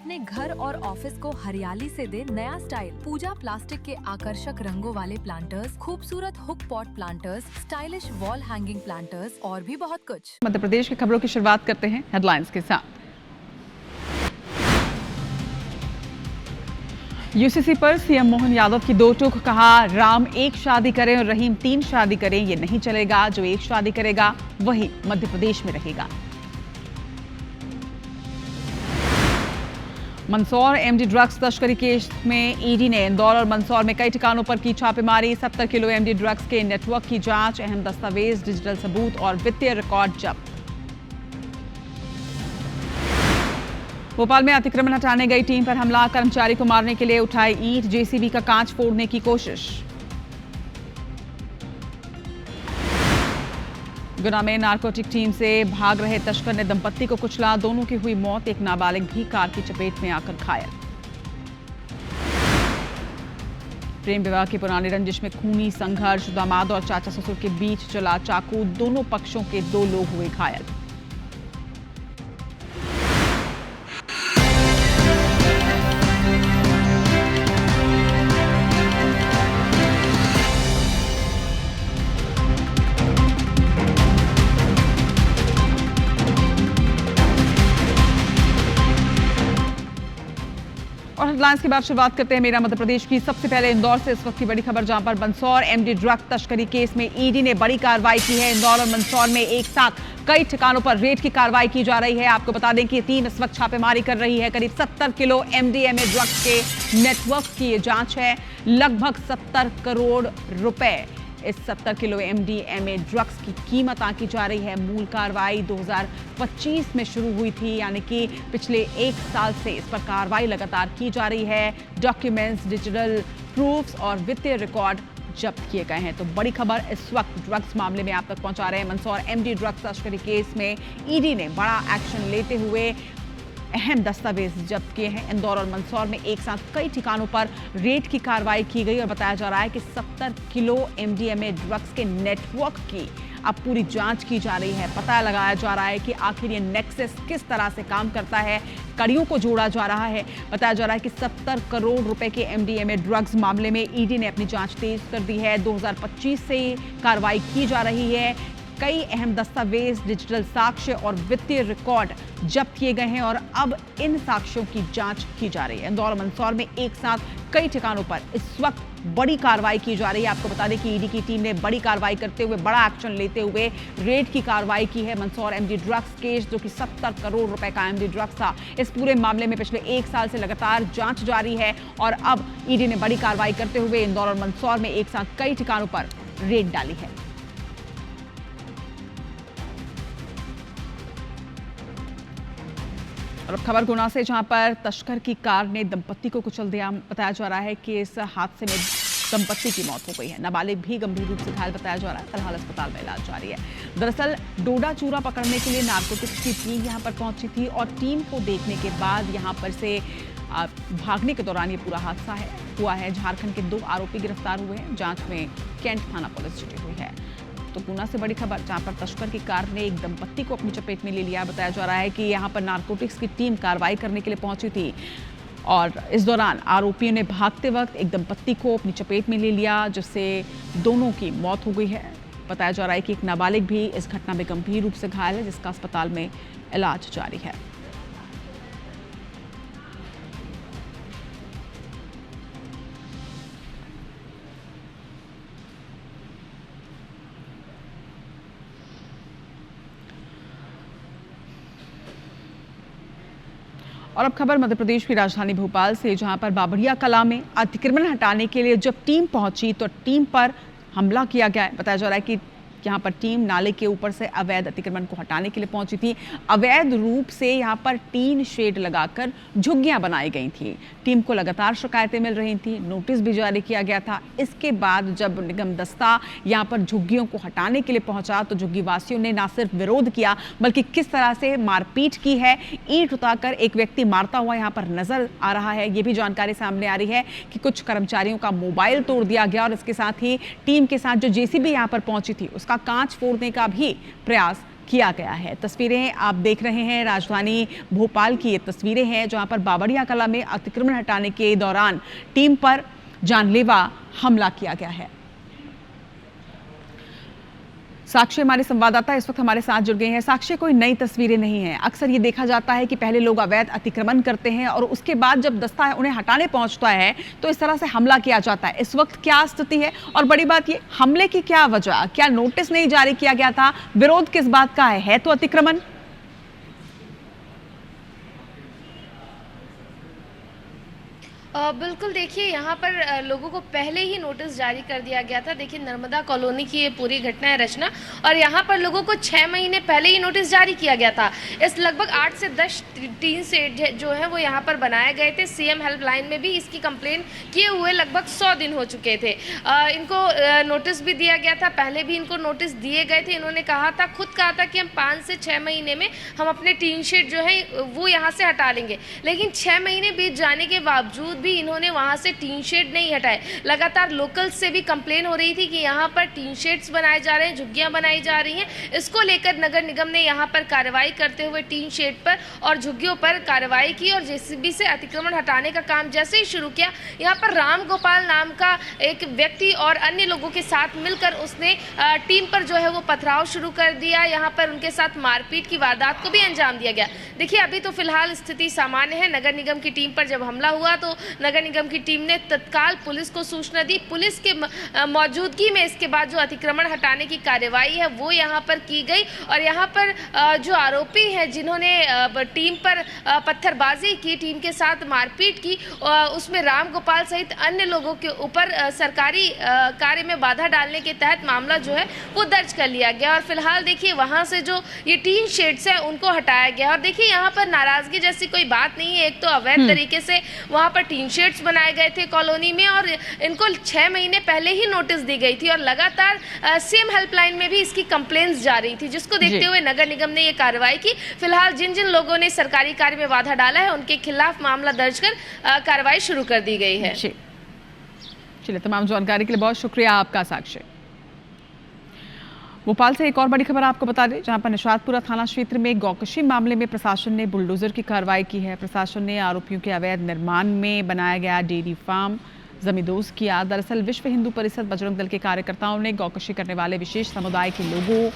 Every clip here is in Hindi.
अपने घर और ऑफिस को हरियाली से दे नया स्टाइल। पूजा प्लास्टिक के आकर्षक रंगों वाले प्लांटर्स, खूबसूरत hook pot planters, stylish wall hanging planters और भी बहुत कुछ। मध्य प्रदेश की खबरों की शुरुआत करते हैं हेडलाइंस के साथ। यूसीसी पर सीएम मोहन यादव की दो टूक, कहा राम एक शादी करें और रहीम 3 शादी करें, ये नहीं चलेगा। जो एक शादी करेगा वही मध्य प्रदेश में रहेगा। मंदसौर एमडी ड्रग्स तस्करी केस में ईडी ने इंदौर और मंदसौर में कई ठिकानों पर की छापेमारी। 70 किलो एमडी ड्रग्स के नेटवर्क की जांच, अहम दस्तावेज, डिजिटल सबूत और वित्तीय रिकॉर्ड जब्त। भोपाल में अतिक्रमण हटाने गई टीम पर हमला, कर्मचारी को मारने के लिए उठाई ईंट, जेसीबी का कांच फोड़ने की कोशिश। गुना में नारकोटिक टीम से भाग रहे तस्कर ने दंपत्ति को कुचला, दोनों की हुई मौत। एक नाबालिग भी कार की चपेट में आकर घायल। प्रेम विवाह की पुरानी रंजिश में खूनी संघर्ष, दामाद और चाचा ससुर के बीच चला चाकू, दोनों पक्षों के 2 लोग हुए घायल। और हेडलाइंस के बाद शुरुआत करते हैं मेरा मध्य प्रदेश की। सबसे पहले इंदौर से इस वक्त की बड़ी खबर, जहां पर मंदसौर एमडी ड्रग तस्करी केस में ईडी ने बड़ी कार्रवाई की है। इंदौर और मंदसौर में एक साथ कई ठिकानों पर रेड की कार्रवाई की जा रही है। आपको बता दें कि टीम इस वक्त छापेमारी कर रही है। करीब 70 किलो एमडीएमए ड्रग्स के नेटवर्क की ये जांच है। लगभग 70 करोड़ रुपए इस 70 किलो एमडीएमए ड्रग्स की कीमत आंकी जा रही है। मूल कार्रवाई 2025 में शुरू हुई थी, यानी कि पिछले 1 साल से इस पर कार्रवाई लगातार की जा रही है। डॉक्यूमेंट्स, डिजिटल प्रूफ्स और वित्तीय रिकॉर्ड जब्त किए गए हैं। तो बड़ी खबर इस वक्त ड्रग्स मामले में आप तक पहुंचा रहे हैं। मंदसौर एमडी ड्रग्स तस्करी केस में ईडी ने बड़ा एक्शन लेते हुए अहम दस्तावेज जब्त किए हैं। इंदौर और मंदसौर में एक साथ कई ठिकानों पर रेड की कार्रवाई की गई और बताया जा रहा है कि 70 किलो एमडीएमए ड्रग्स के नेटवर्क की अब पूरी जांच की जा रही है। पता लगाया जा रहा है कि आखिर ये नेक्सस किस तरह से काम करता है, कड़ियों को जोड़ा जा रहा है। बताया जा रहा है कि 70 करोड़ रुपए के एमडीएमए ड्रग्स मामले में ईडी ने अपनी जांच तेज कर दी है। 2025 से कार्रवाई की जा रही है। कई अहम दस्तावेज, डिजिटल साक्ष्य और वित्तीय रिकॉर्ड जब्त किए गए हैं और अब इन साक्ष्यों की जांच की जा रही है। इंदौर और मंदसौर में एक साथ कई ठिकानों पर इस वक्त बड़ी कार्रवाई की जा रही है। आपको बता दें कि ईडी की टीम ने बड़ी कार्रवाई करते हुए, बड़ा एक्शन लेते हुए रेड की कार्रवाई की है। मंदसौर एमडी ड्रग्स केस, जो कि 70 करोड़ रुपए का एमडी ड्रग्स था, इस पूरे मामले में पिछले 1 साल से लगातार जांच जारी है और अब ईडी ने बड़ी कार्रवाई करते हुए इंदौर और मंदसौर में एक साथ कई ठिकानों पर रेड डाली है। और अब खबर गुना से, जहां पर तस्कर की कार ने दंपत्ति को कुचल दिया। बताया जा रहा है कि इस हादसे में दंपत्ति की मौत हो गई है। नाबालिग भी गंभीर रूप से घायल बताया जा रहा है। फिलहाल अस्पताल में इलाज जारी है। दरअसल डोडा चूरा पकड़ने के लिए नारकोटिक्स की टीम यहां पर पहुंची थी और टीम को देखने के बाद यहां पर से भागने के दौरान ये पूरा हादसा हुआ है। झारखंड के 2 आरोपी गिरफ्तार हुए हैं। जांच में कैंट थाना पुलिस जुटी हुई है। तो गुना से बड़ी खबर, जहां पर तस्कर की कार ने एक दंपत्ति को अपनी चपेट में ले लिया। बताया जा रहा है कि यहां पर नारकोटिक्स की टीम कार्रवाई करने के लिए पहुंची थी और इस दौरान आरोपियों ने भागते वक्त एक दंपत्ति को अपनी चपेट में ले लिया, जिससे दोनों की मौत हो गई है। बताया जा रहा है कि एक नाबालिग भी इस घटना में गंभीर रूप से घायल है, जिसका अस्पताल में इलाज जारी है। और अब खबर मध्य प्रदेश की राजधानी भोपाल से, जहां पर बाबरिया कला में अतिक्रमण हटाने के लिए जब टीम पहुंची तो टीम पर हमला किया गया है। बताया जा रहा है कि यहाँ पर टीम नाले के ऊपर से अवैध अतिक्रमण को हटाने के लिए पहुंची थी। अवैध रूप से यहाँ पर टीन शेड लगाकर झुग्गियां बनाई गई थी। टीम को लगातार शिकायतें मिल रही थी, नोटिस भी जारी किया गया था। इसके बाद जब निगम दस्ता यहाँ पर झुग्गियों को हटाने के लिए पहुंचा तो झुग्गी वासियों ने न सिर्फ विरोध किया बल्कि किस तरह से मारपीट की है। ईंट उठाकर एक व्यक्ति मारता हुआ यहाँ पर नजर आ रहा है। ये भी जानकारी सामने आ रही है कि कुछ कर्मचारियों का मोबाइल तोड़ दिया गया और इसके साथ ही टीम के साथ जो जेसीबी यहाँ पर पहुंची थी उसका कांच फोड़ने का भी प्रयास किया गया है। तस्वीरें आप देख रहे हैं, राजधानी भोपाल की ये तस्वीरें हैं जहां पर बावड़िया कला में अतिक्रमण हटाने के दौरान टीम पर जानलेवा हमला किया गया है। साक्षी हमारे संवाददाता इस वक्त हमारे साथ जुड़ गए हैं। साक्षी, कोई नई तस्वीरें नहीं है। अक्सर ये देखा जाता है कि पहले लोग अवैध अतिक्रमण करते हैं और उसके बाद जब दस्ता उन्हें हटाने पहुंचता है तो इस तरह से हमला किया जाता है। इस वक्त क्या स्थिति है और बड़ी बात ये, हमले की क्या वजह, क्या नोटिस नहीं जारी किया गया था, विरोध किस बात का है तो अतिक्रमण? बिल्कुल, देखिए यहाँ पर लोगों को पहले ही नोटिस जारी कर दिया गया था। देखिए नर्मदा कॉलोनी की ये पूरी घटना है रचना, और यहाँ पर लोगों को 6 महीने पहले ही नोटिस जारी किया गया था। इस लगभग 8 से 10 टीन सेट जो है वो यहाँ पर बनाए गए थे। सीएम हेल्पलाइन में भी इसकी कंप्लेन किए हुए लगभग 100 दिन हो चुके थे। इनको नोटिस भी दिया गया था, पहले भी इनको नोटिस दिए गए थे। इन्होंने खुद कहा था कि हम 5 से 6 महीने में हम अपने टीन शेड जो है वो यहाँ से हटा लेंगे, लेकिन 6 महीने बीत जाने के बावजूद भी इन्होंने वहां से टीन शेड नहीं हटाए। लगातार लोकल से भी कंप्लेन हो रही थी कि यहाँ पर टीन शेड्स बनाए जा रहे हैं, झुग्गियां बनाई जा रही हैं। इसको लेकर नगर निगम ने यहाँ पर कार्रवाई करते हुए टीन शेड पर और झुग्गियों पर कार्रवाई की और जेसीबी से अतिक्रमण हटाने का काम जैसे ही शुरू किया, यहाँ पर राम गोपाल नाम का एक व्यक्ति और अन्य लोगों के साथ मिलकर उसने टीम पर जो है वो पथराव शुरू कर दिया। यहाँ पर उनके साथ मारपीट की वारदात को भी अंजाम दिया गया। देखिए अभी तो फिलहाल स्थिति सामान्य है। नगर निगम की टीम पर जब हमला हुआ तो नगर निगम की टीम ने तत्काल पुलिस को सूचना दी। पुलिस के मौजूदगी में इसके बाद जो अतिक्रमण हटाने की कार्यवाही है वो यहाँ पर की गई और यहाँ पर जो आरोपी हैं जिन्होंने टीम पर पत्थरबाजी की, टीम के साथ मारपीट की, उसमें राम गोपाल सहित अन्य लोगों के ऊपर सरकारी कार्य में बाधा डालने के तहत मामला जो है वो दर्ज कर लिया गया और फिलहाल देखिए वहाँ से जो ये टीन शेड्स है उनको हटाया गया। और देखिए यहाँ पर नाराजगी जैसी कोई बात नहीं है। एक तो अवैध तरीके से वहाँ पर टीन शेड्स बनाए गए थे कॉलोनी में और इनको 6 महीने पहले ही नोटिस दी गई थी और लगातार सीएम हेल्पलाइन में भी इसकी कंप्लेंट्स जा रही थी, जिसको देखते हुए नगर निगम ने ये कार्रवाई की। फिलहाल जिन जिन लोगों ने सरकारी कार्य में बाधा डाला है उनके खिलाफ मामला दर्ज कर कार्रवाई शुरू कर दी गई है। चलिए, तमाम जानकारी के लिए बहुत शुक्रिया आपका साक्षी। भोपाल से एक और बड़ी खबर आपको बता दें, जहां पर निशातपुरा थाना क्षेत्र में गौकशी मामले में प्रशासन ने बुलडोजर की कार्रवाई की है। प्रशासन ने आरोपियों के अवैध निर्माण में बनाया गया डेयरी फार्म जमींदोज किया। दरअसल विश्व हिंदू परिषद बजरंग दल के कार्यकर्ताओं ने गौकशी करने वाले विशेष समुदाय के लोगों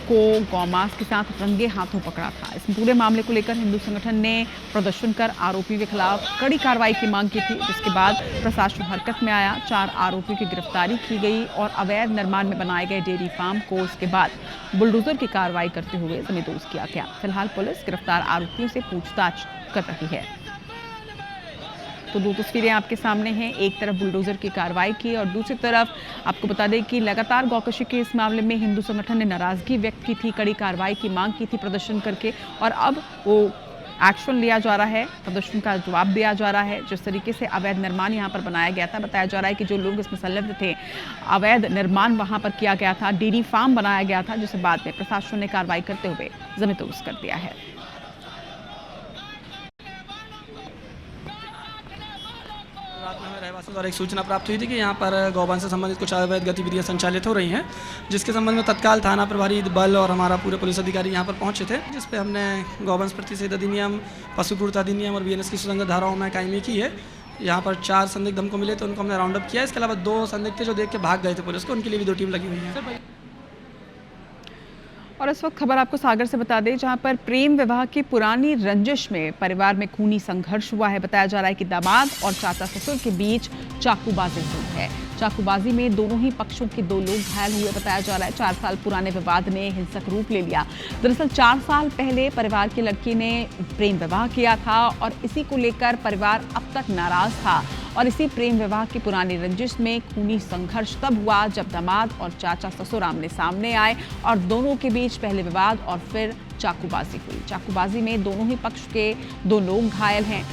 को गौमांस के साथ रंगे हाथों पकड़ा था। इस पूरे मामले को लेकर हिंदू संगठन ने प्रदर्शन कर आरोपियों के खिलाफ कड़ी कार्रवाई की मांग की थी, जिसके बाद प्रशासन हरकत में आया। 4 आरोपियों की गिरफ्तारी की गई और अवैध निर्माण में बनाए गए डेयरी फार्म को उसके बाद बुलडोजर की कार्रवाई करते हुए जमींदोज किया गया। फिलहाल पुलिस गिरफ्तार आरोपियों से पूछताछ कर रही है। तो 2 तस्वीरें आपके सामने हैं, एक तरफ बुलडोजर की कार्रवाई की और दूसरी तरफ आपको बता दें कि लगातार गौकशी के इस मामले में हिंदू संगठन ने नाराजगी व्यक्त की थी, कड़ी कार्रवाई की मांग की थी प्रदर्शन करके और अब वो एक्शन लिया जा रहा है, प्रदर्शन का जवाब दिया जा रहा है। जिस तरीके से अवैध निर्माण यहाँ पर बनाया गया था, बताया जा रहा है कि जो लोग इसमें संलिप्त थे, अवैध निर्माण वहाँ पर किया गया था, डेयरी फार्म बनाया गया था, जिसे बाद में प्रशासन ने कार्रवाई करते हुए जमींदोज कर दिया है। रात में हमें रहवासियों द्वारा एक सूचना प्राप्त हुई थी कि यहाँ पर गौवंश से संबंधित कुछ अवैध गतिविधियाँ संचालित हो रही हैं, जिसके संबंध में तत्काल थाना प्रभारी बल और हमारा पूरे पुलिस अधिकारी यहाँ पर पहुँचे थे, जिस पे हमने गौवंश प्रतिषेध अधिनियम, पशु क्रूरता अधिनियम और बीएनएस की सुसंगत धाराओं में कायमी की है। यहाँ पर 4 संदिग्ध हमको मिले तो उनको हमने राउंड अप किया। इसके अलावा 2 संदिग्ध थे जो देख के भाग गए थे पुलिस को, उनके लिए भी 2 टीम लगी हुई है। और इस वक्त खबर आपको सागर से बता दें, जहां पर प्रेम विवाह की पुरानी रंजिश में परिवार में खूनी संघर्ष हुआ है। बताया जा रहा है कि दामाद और चाचा ससुर के बीच चाकूबाजी हुई है। चाकूबाजी में दोनों ही पक्षों के 2 लोग घायल हुए। बताया जा रहा है 4 साल पुराने विवाद ने हिंसक रूप ले लिया। दरअसल 4 साल पहले परिवार की लड़की ने प्रेम विवाह किया था और इसी को लेकर परिवार अब तक नाराज था और इसी प्रेम विवाह की पुरानी रंजिश में खूनी संघर्ष तब हुआ जब दामाद और चाचा ससुर आमने सामने आए और दोनों के बीच पहले विवाद और फिर चाकूबाजी हुई। चाकूबाजी में दोनों ही पक्ष के 2 लोग घायल हैं।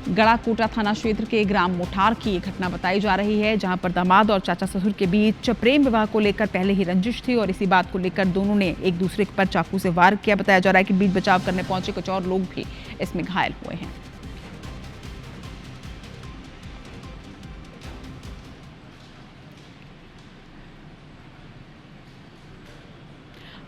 गड़ाकोटा थाना क्षेत्र के ग्राम मोठार की ये घटना बताई जा रही है, जहां पर दामाद और चाचा ससुर के बीच प्रेम विवाह को लेकर पहले ही रंजिश थी और इसी बात को लेकर दोनों ने एक दूसरे पर चाकू से वार किया। बताया जा रहा है कि बीच बचाव करने पहुंचे कुछ और लोग भी इसमें घायल हुए हैं।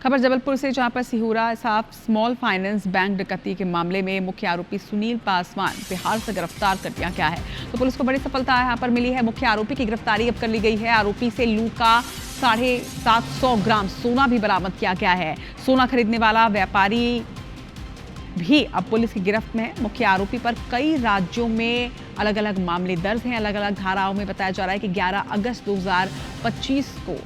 खबर जबलपुर से, जहां पर सिहोरा इसाफ स्मॉल फाइनेंस बैंक डकैती के मामले में मुख्य आरोपी सुनील पासवान बिहार से गिरफ्तार कर लिया गया है। तो पुलिस को बड़ी सफलता यहां पर मिली है। मुख्य आरोपी की गिरफ्तारी अब कर ली गई है। आरोपी से लूट का 750 ग्राम सोना भी बरामद किया गया है। सोना खरीदने वाला व्यापारी भी अब पुलिस की गिरफ्त में है। मुख्य आरोपी पर कई राज्यों में अलग अलग मामले दर्ज हैं। अलग अलग धाराओं में बताया जा रहा है कि 11 अगस्त 2025 को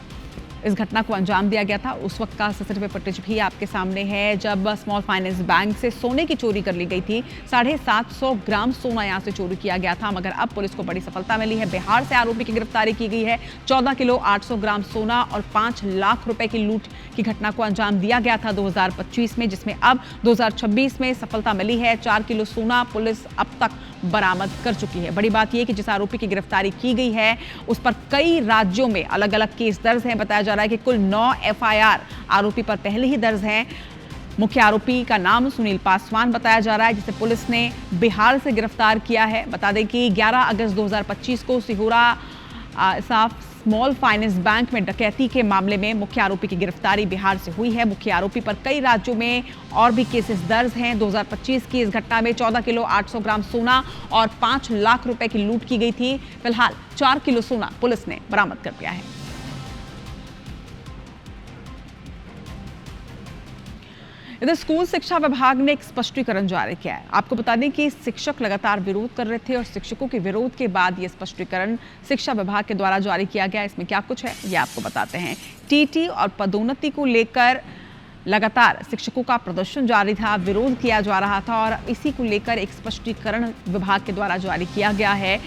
इस घटना को अंजाम दिया गया था। उस वक्त का सीसीटीवी फुटेज भी आपके सामने है, जब स्मॉल फाइनेंस बैंक से सोने की चोरी कर ली गई थी। 750 ग्राम सोना यहां से चोरी किया गया था, मगर अब पुलिस को बड़ी सफलता मिली है। बिहार से आरोपी की गिरफ्तारी की गई है। 14 किलो 800 ग्राम सोना और 5 लाख रुपए की लूट की घटना को अंजाम दिया गया था 2025 में, जिसमें अब 2026 में सफलता मिली है। 4 किलो सोना पुलिस अब तक बरामद कर चुकी है। बड़ी बात यह कि जिस आरोपी की गिरफ्तारी की गई है उस पर कई राज्यों में अलग अलग केस दर्ज हैं। बताया जा रहा है कि कुल 9 एफआईआर आरोपी पर पहले ही दर्ज हैं। मुख्य आरोपी का नाम सुनील पासवान बताया जा रहा है, जिसे पुलिस ने बिहार से गिरफ्तार किया है। बता दें कि 11 अगस्त 2025 को सिहोरा इसाफ स्मॉल फाइनेंस बैंक में डकैती के मामले में मुख्य आरोपी की गिरफ्तारी बिहार से हुई है। मुख्य आरोपी पर कई राज्यों में और भी केसेस दर्ज हैं। 2025 की इस घटना में 14 किलो 800 ग्राम सोना और 5 लाख रुपए की लूट की गई थी। फिलहाल 4 किलो सोना पुलिस ने बरामद कर लिया है। इधर स्कूल शिक्षा विभाग ने एक स्पष्टीकरण जारी किया है। आपको बता दें कि शिक्षक लगातार विरोध कर रहे थे और शिक्षकों के विरोध के बाद ये स्पष्टीकरण शिक्षा विभाग के द्वारा जारी किया गया। इसमें क्या कुछ है ये आपको बताते हैं। टीटी और पदोन्नति को लेकर लगातार शिक्षकों का प्रदर्शन जारी था, विरोध किया जा रहा था और इसी को लेकर एक स्पष्टीकरण विभाग के द्वारा जारी किया गया है।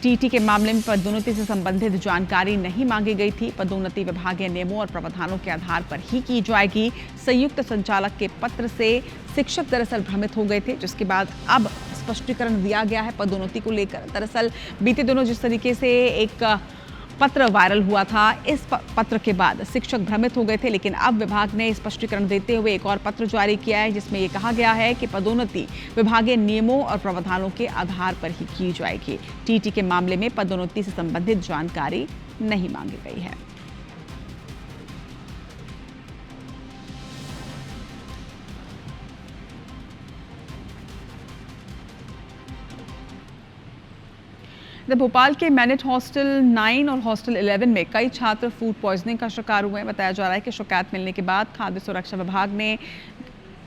टीटी के मामले में पदोन्नति से संबंधित जानकारी नहीं मांगी गई थी। पदोन्नति विभागीय नियमों और प्रावधानों के आधार पर ही की जाएगी। संयुक्त संचालक के पत्र से शिक्षक दरअसल भ्रमित हो गए थे, जिसके बाद अब स्पष्टीकरण दिया गया है पदोन्नति को लेकर। दरअसल बीते दिनों जिस तरीके से एक पत्र वायरल हुआ था, इस पत्र के बाद शिक्षक भ्रमित हो गए थे, लेकिन अब विभाग ने स्पष्टीकरण देते हुए एक और पत्र जारी किया है, जिसमें यह कहा गया है कि पदोन्नति विभागीय नियमों और प्रावधानों के आधार पर ही की जाएगी। टीटी के मामले में पदोन्नति से संबंधित जानकारी नहीं मांगी गई है। भोपाल के मैनेट हॉस्टल 9 और हॉस्टल 11 में कई छात्र फूड पॉइजनिंग का शिकार हुए हैं। बताया जा रहा है कि शिकायत मिलने के बाद खाद्य सुरक्षा विभाग ने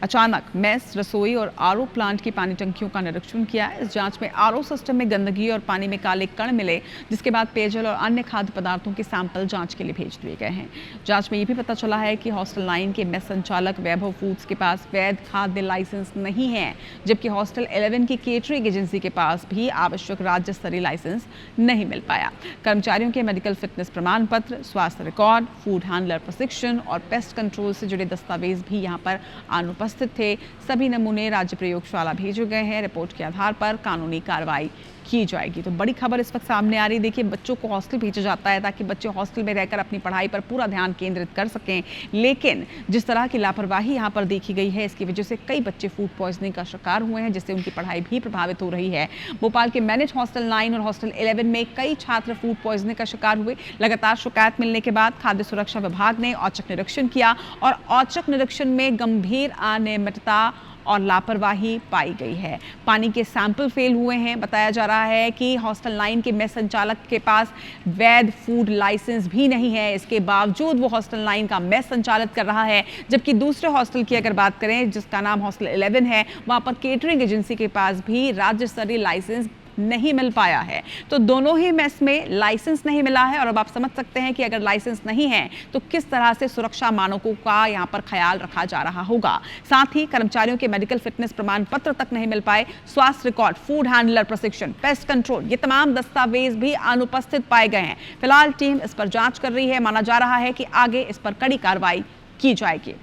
अचानक मेस, रसोई और आरओ प्लांट की पानी टंकियों का निरीक्षण किया। इस जांच में आरओ सिस्टम में गंदगी और पानी में काले कण मिले, जिसके बाद पेयजल और अन्य खाद्य पदार्थों के सैंपल जांच के लिए भेज दिए गए हैं। जांच में यह भी पता चला है कि हॉस्टल 9 के मेस संचालक वैभव फूड्स के पास वैध खाद्य लाइसेंस नहीं है, जबकि हॉस्टल 11 की केटरिंग एजेंसी के पास भी आवश्यक राज्य स्तरीय लाइसेंस नहीं मिल पाया। कर्मचारियों के मेडिकल फिटनेस प्रमाण पत्र, स्वास्थ्य रिकॉर्ड, फूड हैंडलर प्रशिक्षण और पेस्ट कंट्रोल से जुड़े दस्तावेज भी यहाँ पर अनुपस्थित थे। सभी नमूने राज्य प्रयोगशाला भेजे गए हैं। रिपोर्ट के आधार पर कानूनी कार्रवाई की जाएगी। तो बड़ी खबर इस वक्त सामने आ रही है। देखिए, बच्चों को हॉस्टल भेजा जाता है ताकि बच्चे हॉस्टल में रहकर अपनी पढ़ाई पर पूरा ध्यान केंद्रित कर सकें, लेकिन जिस तरह की लापरवाही यहाँ पर देखी गई है, इसकी वजह से कई बच्चे फूड पॉइजनिंग का शिकार हुए हैं, जिससे उनकी पढ़ाई भी प्रभावित हो रही है। भोपाल के मैनेज हॉस्टल 9 और हॉस्टल 11 में कई छात्र फूड पॉइजनिंग का शिकार हुए। लगातार शिकायत मिलने के बाद खाद्य सुरक्षा विभाग ने औचक निरीक्षण किया और औचक निरीक्षण में गंभीर अनियमितता और लापरवाही पाई गई है। पानी के सैंपल फेल हुए हैं। बताया जा रहा है कि हॉस्टल 9 के मेस संचालक के पास वैध फूड लाइसेंस भी नहीं है। इसके बावजूद वो हॉस्टल 9 का मेस संचालित कर रहा है, जबकि दूसरे हॉस्टल की अगर बात करें, जिसका नाम हॉस्टल 11 है, वहां पर केटरिंग एजेंसी के पास भी राज्य स्तरीय लाइसेंस नहीं मिल पाया है। तो दोनों ही मेस में लाइसेंस नहीं मिला है और अब आप समझ सकते हैं कि अगर लाइसेंस नहीं है तो किस तरह से सुरक्षा मानकों का यहाँ पर ख्याल रखा जा रहा होगा। साथ ही कर्मचारियों के मेडिकल फिटनेस प्रमाण पत्र तक नहीं मिल पाए। स्वास्थ्य रिकॉर्ड, फूड हैंडलर प्रशिक्षण, पेस्ट कंट्रोल, ये तमाम दस्तावेज भी अनुपस्थित पाए गए हैं। फिलहाल टीम इस पर जांच कर रही है। माना जा रहा है कि आगे इस पर कड़ी कार्रवाई की जाएगी।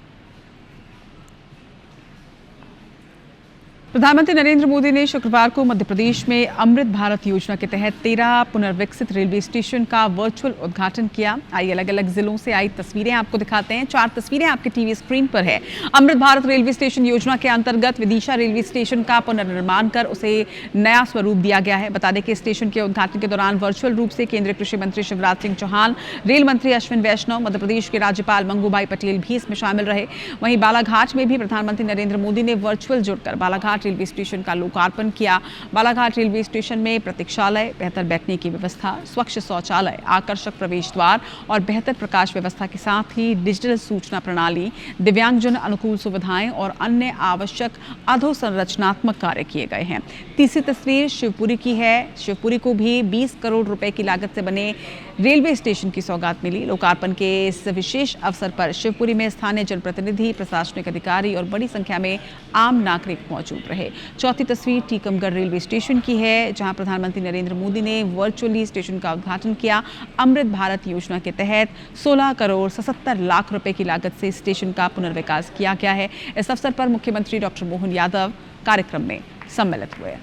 प्रधानमंत्री नरेंद्र मोदी ने शुक्रवार को मध्य प्रदेश में अमृत भारत योजना के तहत 13 पुनर्विकसित रेलवे स्टेशन का वर्चुअल उद्घाटन किया। आइए अलग अलग जिलों से आई तस्वीरें आपको दिखाते हैं। 4 तस्वीरें आपके टीवी स्क्रीन पर है। अमृत भारत रेलवे स्टेशन योजना के अंतर्गत विदिशा रेलवे स्टेशन का पुनर्निर्माण कर उसे नया स्वरूप दिया गया है। बता दें कि स्टेशन के उद्घाटन के दौरान वर्चुअल रूप से केंद्रीय कृषि मंत्री शिवराज सिंह चौहान, रेल मंत्री अश्विन वैष्णव, मध्य प्रदेश के राज्यपाल मंगूभाई पटेल भी इसमें शामिल रहे। वहीं बालाघाट में भी प्रधानमंत्री नरेंद्र मोदी ने वर्चुअल जुड़कर बालाघाट रेलवे स्टेशन का लोकार्पण किया। बालाघाट रेलवे स्टेशन में प्रतीक्षालय, बेहतर बैठने की व्यवस्था, स्वच्छ शौचालय, आकर्षक प्रवेश द्वार और बेहतर प्रकाश व्यवस्था के साथ ही डिजिटल सूचना प्रणाली, दिव्यांगजन अनुकूल सुविधाएं और अन्य आवश्यक अधोसंरचनात्मक कार्य किए गए हैं। तीसरी तस्वीर शिवपुरी की है। शिवपुरी को भी 20 करोड़ रुपए की लागत से बने रेलवे स्टेशन की सौगात मिली। लोकार्पण के इस विशेष अवसर पर शिवपुरी में स्थानीय जनप्रतिनिधि, प्रशासनिक अधिकारी और बड़ी संख्या में आम नागरिक मौजूद रहे। चौथी तस्वीर टीकमगढ़ रेलवे स्टेशन की है, जहां प्रधानमंत्री नरेंद्र मोदी ने वर्चुअली स्टेशन का उद्घाटन किया। अमृत भारत योजना के तहत 16 करोड़ 77 लाख रुपए की लागत से स्टेशन का पुनर्विकास किया गया है। इस अवसर पर मुख्यमंत्री डॉक्टर मोहन यादव कार्यक्रम में सम्मिलित हुए।